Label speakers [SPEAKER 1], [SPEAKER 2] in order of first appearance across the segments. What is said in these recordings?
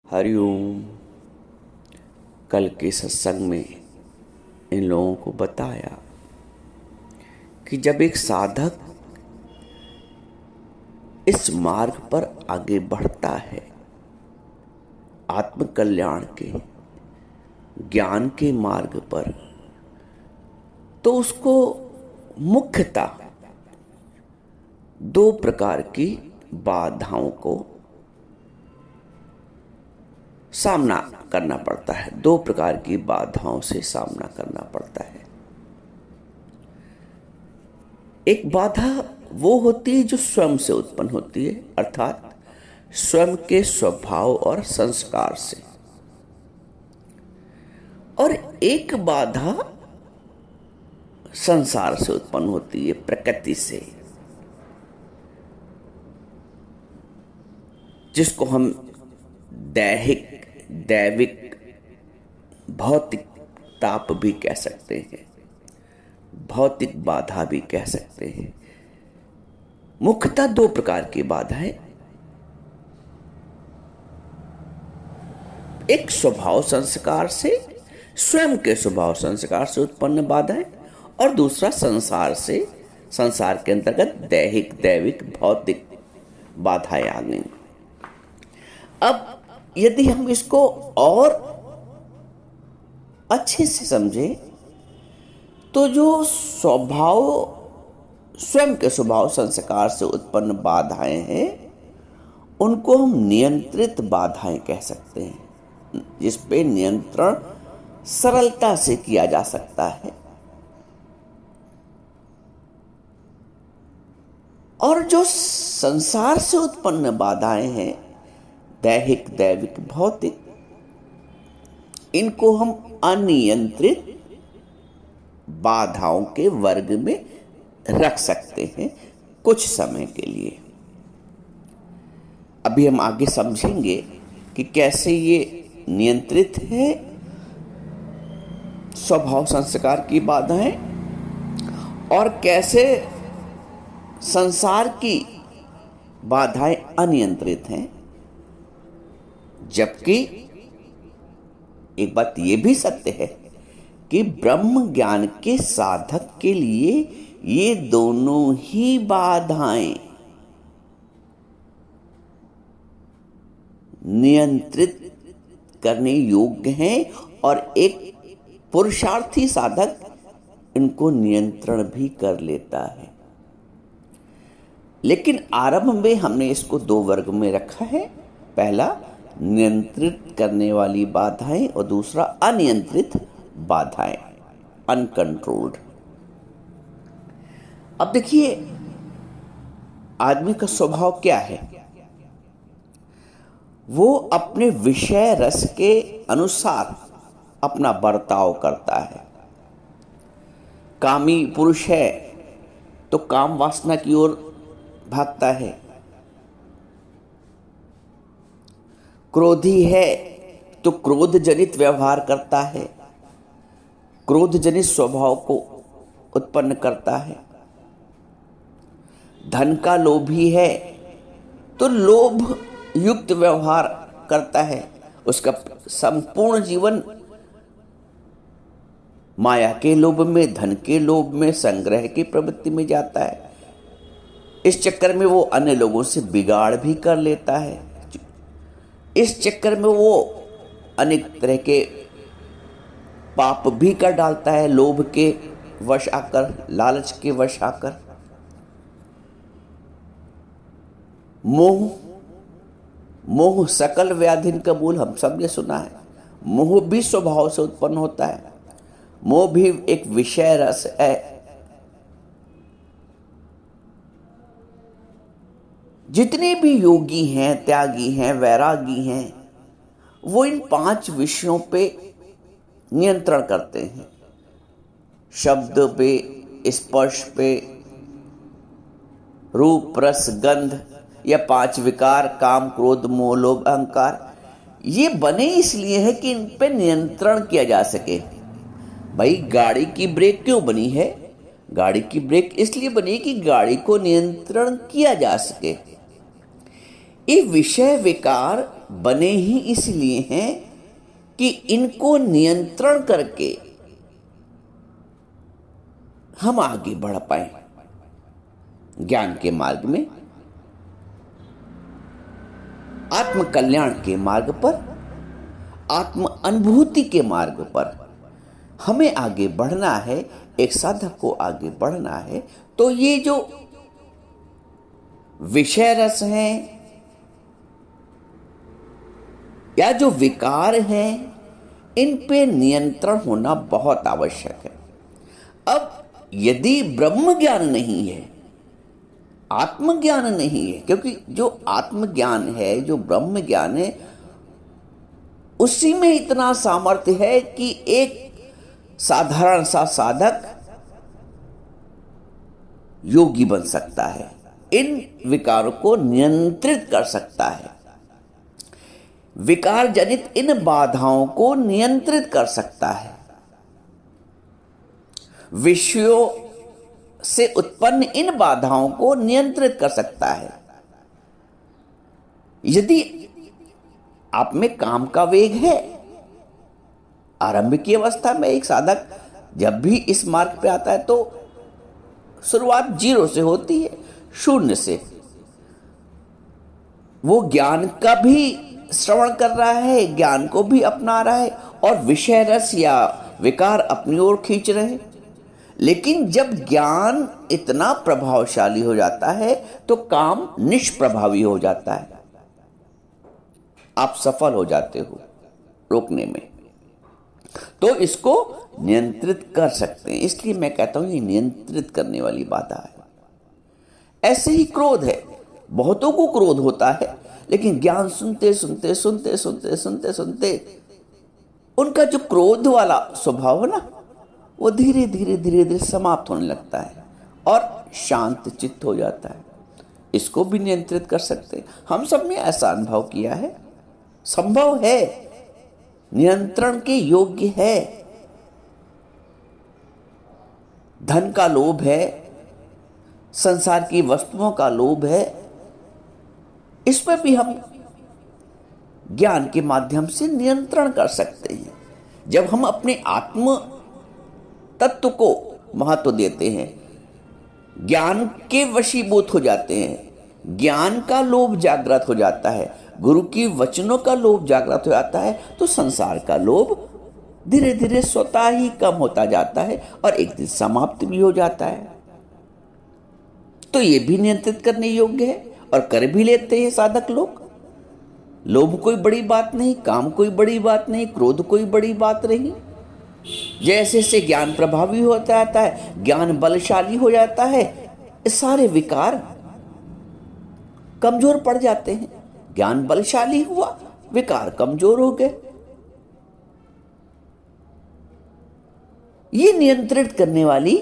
[SPEAKER 1] हरिओम। कल के सत्संग में इन लोगों को बताया कि जब एक साधक इस मार्ग पर आगे बढ़ता है, आत्म कल्याण के ज्ञान के मार्ग पर, तो उसको मुख्यतः दो प्रकार की बाधाओं को सामना करना पड़ता है। दो प्रकार की बाधाओं से सामना करना पड़ता है। एक बाधा वो होती है जो स्वयं से उत्पन्न होती है, अर्थात स्वयं के स्वभाव और संस्कार से, और एक बाधा संसार से उत्पन्न होती है, प्रकृति से, जिसको हम दैविक भौतिक ताप भी कह सकते हैं, भौतिक बाधा भी कह सकते हैं। मुख्यतः दो प्रकार की बाधाएं, एक स्वभाव संस्कार से, स्वयं के स्वभाव संस्कार से उत्पन्न बाधाएं, और दूसरा संसार से, संसार के अंतर्गत दैविक भौतिक बाधाएं आ गई। अब यदि हम इसको और अच्छे से समझें तो जो स्वभाव, स्वयं के स्वभाव संस्कार से उत्पन्न बाधाएं हैं, उनको हम नियंत्रित बाधाएं कह सकते हैं, जिस पे नियंत्रण सरलता से किया जा सकता है। और जो संसार से उत्पन्न बाधाएं हैं, दैविक भौतिक, इनको हम अनियंत्रित बाधाओं के वर्ग में रख सकते हैं कुछ समय के लिए। अभी हम आगे समझेंगे कि कैसे ये नियंत्रित है स्वभाव संस्कार की बाधाएं, और कैसे संसार की बाधाएं अनियंत्रित हैं। जबकि एक बात यह भी सत्य है कि ब्रह्म ज्ञान के साधक के लिए ये दोनों ही बाधाएं नियंत्रित करने योग्य हैं, और एक पुरुषार्थी साधक इनको नियंत्रण भी कर लेता है। लेकिन आरंभ में हमने इसको दो वर्ग में रखा है, पहला नियंत्रित करने वाली बाधाएं और दूसरा अनियंत्रित बाधाएं, अनकंट्रोल्ड। अब देखिए, आदमी का स्वभाव क्या है? वो अपने विषय रस के अनुसार अपना बर्ताव करता है। कामी पुरुष है तो काम वासना की ओर भागता है, क्रोधी है तो क्रोध जनित व्यवहार करता है, क्रोध जनित स्वभाव को उत्पन्न करता है। धन का लोभी है तो लोभ युक्त व्यवहार करता है, उसका संपूर्ण जीवन माया के लोभ में, धन के लोभ में, संग्रह की प्रवृत्ति में जाता है। इस चक्कर में वो अन्य लोगों से बिगाड़ भी कर लेता है। इस चक्कर में वो अनेक तरह के पाप भी कर डालता है, लोभ के वश आकर, लालच के वश आकर। मोह सकल व्याधिन का मूल, हम सब ने सुना है। मोह भी स्वभाव से उत्पन्न होता है। मोह भी एक विषय रस है। जितने भी योगी हैं, त्यागी हैं, वैरागी हैं, वो इन 5 विषयों पे नियंत्रण करते हैं। शब्द पे, स्पर्श पे, रूप रस गंध, या 5 विकार, काम क्रोध मोह लोभ अहंकार, ये बने इसलिए है कि इन पे नियंत्रण किया जा सके। भाई, गाड़ी की ब्रेक क्यों बनी है? गाड़ी की ब्रेक इसलिए बनी कि गाड़ी को नियंत्रण किया जा सके। ये विषय विकार बने ही इसलिए हैं कि इनको नियंत्रण करके हम आगे बढ़ पाए ज्ञान के मार्ग में, आत्म कल्याण के मार्ग पर, आत्म अनुभूति के मार्ग पर हमें आगे बढ़ना है, एक साधक को आगे बढ़ना है। तो ये जो विषय रस हैं या जो विकार हैं, इन पे नियंत्रण होना बहुत आवश्यक है। अब यदि ब्रह्म ज्ञान नहीं है, आत्मज्ञान नहीं है, क्योंकि जो आत्मज्ञान है, जो ब्रह्म ज्ञान है, उसी में इतना सामर्थ्य है कि एक साधारण सा साधक योगी बन सकता है, इन विकारों को नियंत्रित कर सकता है, विकार जनित इन बाधाओं को नियंत्रित कर सकता है, विषयों से उत्पन्न इन बाधाओं को नियंत्रित कर सकता है। यदि आप में काम का वेग है, आरंभ की अवस्था में एक साधक जब भी इस मार्ग पे आता है तो शुरुआत 0 से होती है, 0 से। वो ज्ञान का भी श्रवण कर रहा है, ज्ञान को भी अपना रहा है और विषय रस या विकार अपनी ओर खींच रहे हैं। लेकिन जब ज्ञान इतना प्रभावशाली हो जाता है तो काम निष्प्रभावी हो जाता है, आप सफल हो जाते हो रोकने में। तो इसको नियंत्रित कर सकते हैं, इसलिए मैं कहता हूं ये नियंत्रित करने वाली बाधा है। ऐसे ही क्रोध है, बहुतों को क्रोध होता है, लेकिन ज्ञान सुनते सुनते सुनते सुनते सुनते सुनते उनका जो क्रोध वाला स्वभाव है ना, वो धीरे धीरे धीरे धीरे समाप्त होने लगता है और शांत चित्त हो जाता है। इसको भी नियंत्रित कर सकते हैं। हम सब ने ऐसा अनुभव किया है, संभव है, नियंत्रण के योग्य है। धन का लोभ है, संसार की वस्तुओं का लोभ है, इस पर भी हम ज्ञान के माध्यम से नियंत्रण कर सकते हैं। जब हम अपने आत्म तत्व को महत्व देते हैं, ज्ञान के वशीभूत हो जाते हैं, ज्ञान का लोभ जागृत हो जाता है, गुरु की वचनों का लोभ जागृत हो जाता है, तो संसार का लोभ धीरे धीरे स्वतः ही कम होता जाता है और एक दिन समाप्त भी हो जाता है। तो ये भी नियंत्रित करने योग्य है और कर भी लेते हैं साधक लोग। लोभ कोई बड़ी बात नहीं, काम कोई बड़ी बात नहीं, क्रोध कोई बड़ी बात नहीं। जैसे से ज्ञान प्रभावी होता जाता है, ज्ञान बलशाली हो जाता है, सारे विकार कमजोर पड़ जाते हैं। ज्ञान बलशाली हुआ, विकार कमजोर हो गए। ये नियंत्रित करने वाली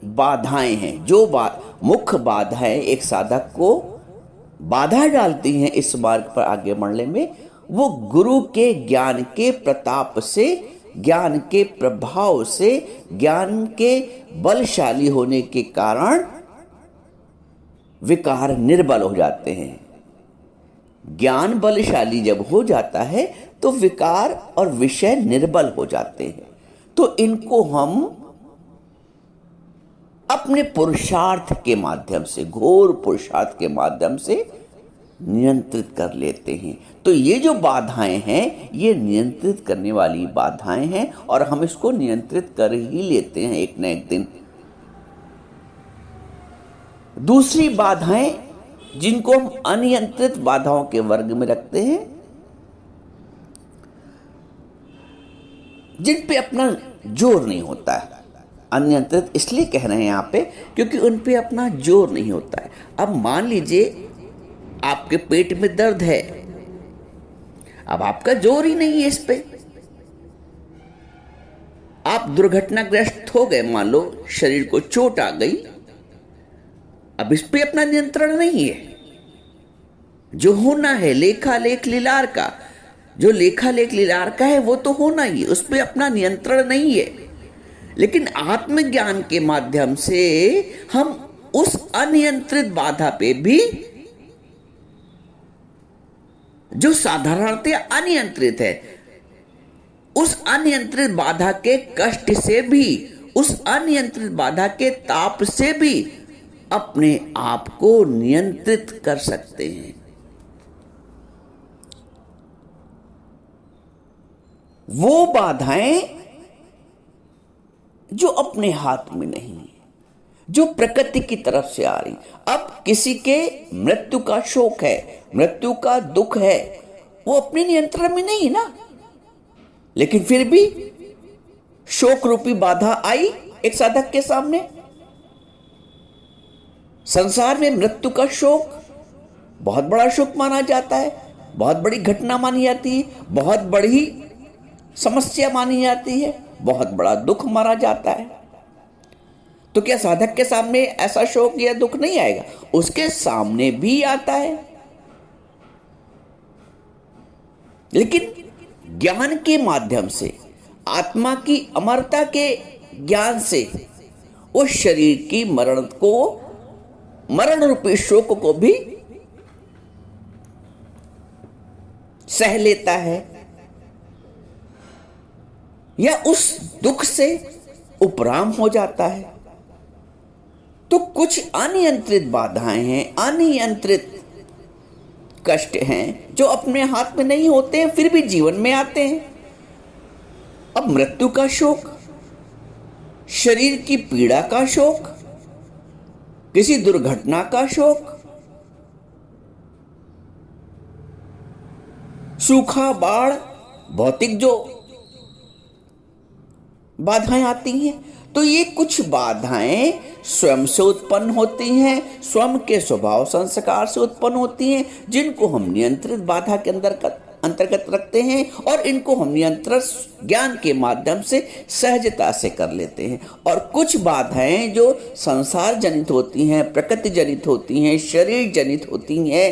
[SPEAKER 1] बाधाएं हैं। जो मुख्य बाधाएं एक साधक को बाधा डालती हैं इस मार्ग पर आगे बढ़ने में, वो गुरु के ज्ञान के प्रताप से, ज्ञान के प्रभाव से, ज्ञान के बलशाली होने के कारण विकार निर्बल हो जाते हैं। ज्ञान बलशाली जब हो जाता है तो विकार और विषय निर्बल हो जाते हैं। तो इनको हम अपने पुरुषार्थ के माध्यम से, घोर पुरुषार्थ के माध्यम से नियंत्रित कर लेते हैं। तो ये जो बाधाएं हैं, ये नियंत्रित करने वाली बाधाएं हैं और हम इसको नियंत्रित कर ही लेते हैं एक न एक दिन। दूसरी बाधाएं जिनको हम अनियंत्रित बाधाओं के वर्ग में रखते हैं, जिन पे अपना जोर नहीं होता है। अनियंत्रित इसलिए कह रहे हैं यहाँ पे क्योंकि उन पे अपना जोर नहीं होता है। अब मान लीजिए आपके पेट में दर्द है, अब आपका जोर ही नहीं है इस पे, आप दुर्घटनाग्रस्त हो गए, मान लो शरीर को चोट आ गई, अब इस पे अपना नियंत्रण नहीं है। जो होना है लेखा लेख लीलार का, जो लेखा लेख लीलार का है वो तो होना ही है, उस पे अपना नियंत्रण नहीं है। लेकिन आत्मज्ञान के माध्यम से हम उस अनियंत्रित बाधा पे भी जो साधारणतया अनियंत्रित है, उस अनियंत्रित बाधा के कष्ट से भी, उस अनियंत्रित बाधा के ताप से भी अपने आप को नियंत्रित कर सकते हैं। वो बाधाएं जो अपने हाथ में नहीं है, जो प्रकृति की तरफ से आ रही। अब किसी के मृत्यु का शोक है, मृत्यु का दुख है, वो अपने नियंत्रण में नहीं ना, लेकिन फिर भी शोक रूपी बाधा आई एक साधक के सामने। संसार में मृत्यु का शोक बहुत बड़ा शोक माना जाता है, बहुत बड़ी घटना मानी जाती है, बहुत बड़ी समस्या मानी जाती है, बहुत बड़ा दुख माना जाता है। तो क्या साधक के सामने ऐसा शोक या दुख नहीं आएगा? उसके सामने भी आता है, लेकिन ज्ञान के माध्यम से, आत्मा की अमरता के ज्ञान से उस शरीर की मरण रूपी शोक को भी सह लेता है, या उस दुख से उपराम हो जाता है। तो कुछ अनियंत्रित बाधाएं हैं, अनियंत्रित कष्ट हैं जो अपने हाथ में नहीं होते हैं, फिर भी जीवन में आते हैं। अब मृत्यु का शोक, शरीर की पीड़ा का शोक, किसी दुर्घटना का शोक, सूखा, बाढ़, भौतिक जो बाधाएं आती हैं, तो ये कुछ बाधाएं स्वयं से उत्पन्न होती हैं, स्वयं के स्वभाव संस्कार से उत्पन्न होती हैं, जिनको हम नियंत्रित बाधा के अंतर्गत रखते हैं, और इनको हम नियंत्रित ज्ञान के माध्यम से सहजता से कर लेते हैं। और कुछ बाधाएं जो संसार जनित होती हैं, प्रकृति जनित होती हैं, शरीर जनित होती हैं,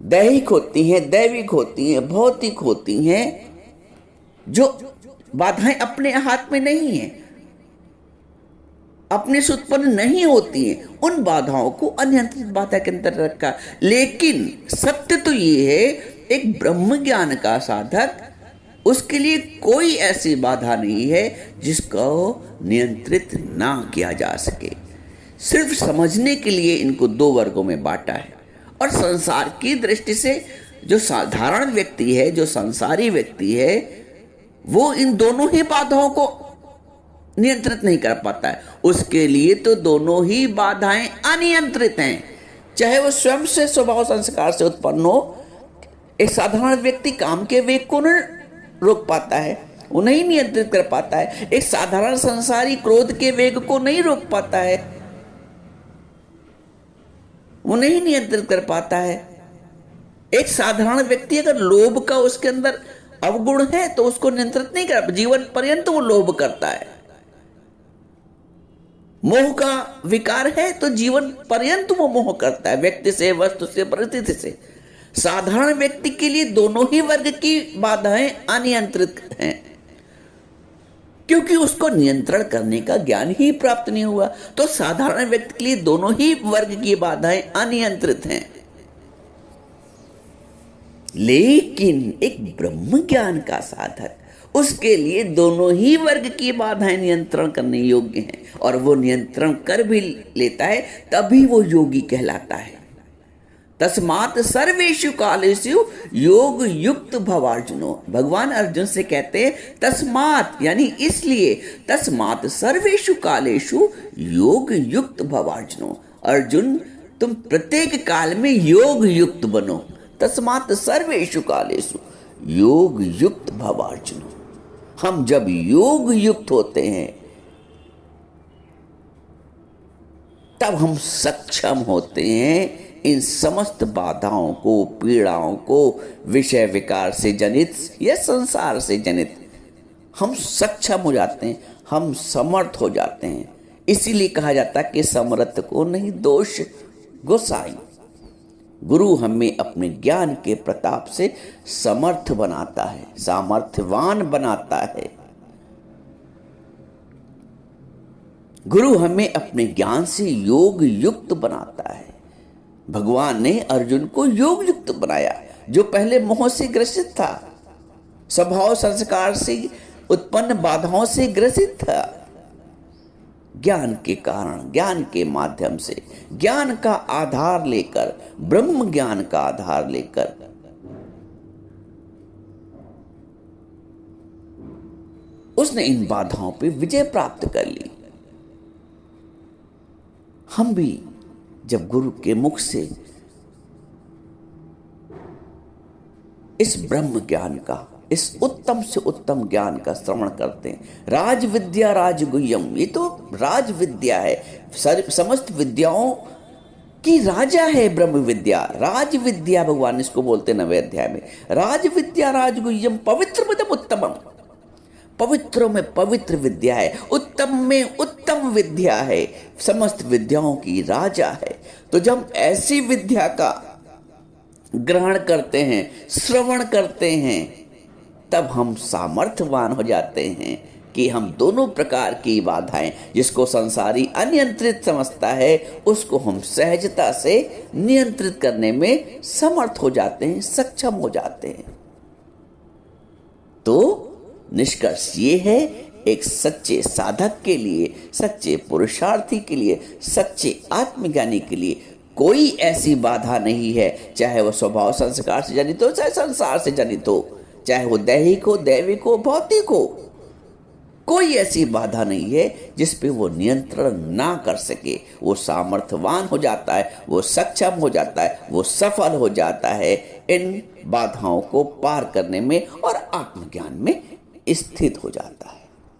[SPEAKER 1] दैहिक होती हैं, दैविक होती हैं, भौतिक होती हैं, जो बाधाएं अपने हाथ में नहीं है, अपने से उत्पन्न नहीं होती हैं, उन बाधाओं को अनियंत्रित बाधा के अंदर रखा। लेकिन सत्य तो ये है, एक ब्रह्म ज्ञान का साधक, उसके लिए कोई ऐसी बाधा नहीं है जिसको नियंत्रित ना किया जा सके। सिर्फ समझने के लिए इनको दो वर्गों में बांटा है। और संसार की दृष्टि से जो साधारण व्यक्ति है, जो संसारी व्यक्ति है, वो इन दोनों ही बाधाओं को नियंत्रित नहीं कर पाता है। उसके लिए तो दोनों ही बाधाएं अनियंत्रित हैं, चाहे वो स्वयं से स्वभाव संस्कार से उत्पन्न हो। एक साधारण व्यक्ति काम के वेग को नहीं रोक पाता है, वो नहीं नियंत्रित कर पाता है। एक साधारण संसारी क्रोध के वेग को नहीं रोक पाता है, वो नहीं नियंत्रित कर पाता है। एक साधारण व्यक्ति अगर लोभ का उसके अंदर अवगुण है तो उसको नियंत्रित नहीं कर, जीवन पर्यंत वो लोभ करता है। मोह का विकार है तो जीवन पर्यंत वो मोह करता है, व्यक्ति से, वस्तु से, परिस्थिति से। साधारण व्यक्ति के लिए दोनों ही वर्ग की बाधाएं अनियंत्रित हैं, क्योंकि उसको नियंत्रण करने का ज्ञान ही प्राप्त नहीं हुआ। तो साधारण व्यक्ति के लिए दोनों ही वर्ग की बाधाएं अनियंत्रित हैं। लेकिन एक ब्रह्म ज्ञान का साधक, उसके लिए दोनों ही वर्ग की बाधाएं नियंत्रण करने योग्य हैं, और वो नियंत्रण कर भी लेता है, तभी वो योगी कहलाता है। तस्मात् सर्वेषु कालेषु योग युक्त भवार्जुनो। भगवान अर्जुन से कहते हैं तस्मात् यानी इसलिए, तस्मात् सर्वेषु कालेषु योग युक्त भवार्जुनो। अर्जुन तुम प्रत्येक काल में योग युक्त बनो। तस्मात् सर्वेषु कालेषु योग युक्त भवार्जुनो। हम जब योग युक्त होते हैं तब हम सक्षम होते हैं इन समस्त बाधाओं को, पीड़ाओं को, विषय विकार से जनित या संसार से जनित, हम सक्षम हो जाते हैं, हम समर्थ हो जाते हैं। इसीलिए कहा जाता है कि समर्थ को नहीं दोष गोसाई। गुरु हमें अपने ज्ञान के प्रताप से समर्थ बनाता है, सामर्थ्यवान बनाता है। गुरु हमें अपने ज्ञान से योग युक्त बनाता है। भगवान ने अर्जुन को योग युक्त बनाया, जो पहले मोह से ग्रसित था, स्वभाव संस्कार से उत्पन्न बाधाओं से ग्रसित था। ज्ञान के कारण, ज्ञान के माध्यम से, ज्ञान का आधार लेकर, ब्रह्म ज्ञान का आधार लेकर उसने इन बाधाओं पे विजय प्राप्त कर ली। हम भी जब गुरु के मुख से इस ब्रह्म ज्ञान का, इस उत्तम से उत्तम ज्ञान का श्रवण करते हैं, राज विद्या राजगुह्यम, ये तो राज विद्या है, समस्त विद्याओं की राजा है ब्रह्म विद्या। राज विद्या भगवान इसको बोलते हैं 9वें अध्याय में, राज विद्या राजगुह्यम पवित्रमिदम उत्तमम, पवित्रों में पवित्र विद्या है, उत्तम में उत्तम विद्या है, समस्त विद्याओं की राजा है। तो जब ऐसी विद्या का ग्रहण करते हैं, श्रवण करते हैं, तब हम सामर्थ्यवान हो जाते हैं कि हम दोनों प्रकार की बाधाएं, जिसको संसारी अनियंत्रित समझता है, उसको हम सहजता से नियंत्रित करने में समर्थ हो जाते हैं, सक्षम हो जाते हैं। तो निष्कर्ष ये है, एक सच्चे साधक के लिए, सच्चे पुरुषार्थी के लिए, सच्चे आत्मज्ञानी के लिए कोई ऐसी बाधा नहीं है, चाहे वो स्वभाव संस्कार से जनित हो, चाहे संसार से जनित हो, चाहे वो दैहिक हो, दैविक हो, भौतिक हो, कोई ऐसी बाधा नहीं है जिस पे वो नियंत्रण ना कर सके। वो सामर्थ्यवान हो जाता है, वो सक्षम हो जाता है, वो सफल हो जाता है इन बाधाओं को पार करने में और आत्मज्ञान में स्थित हो जाता है।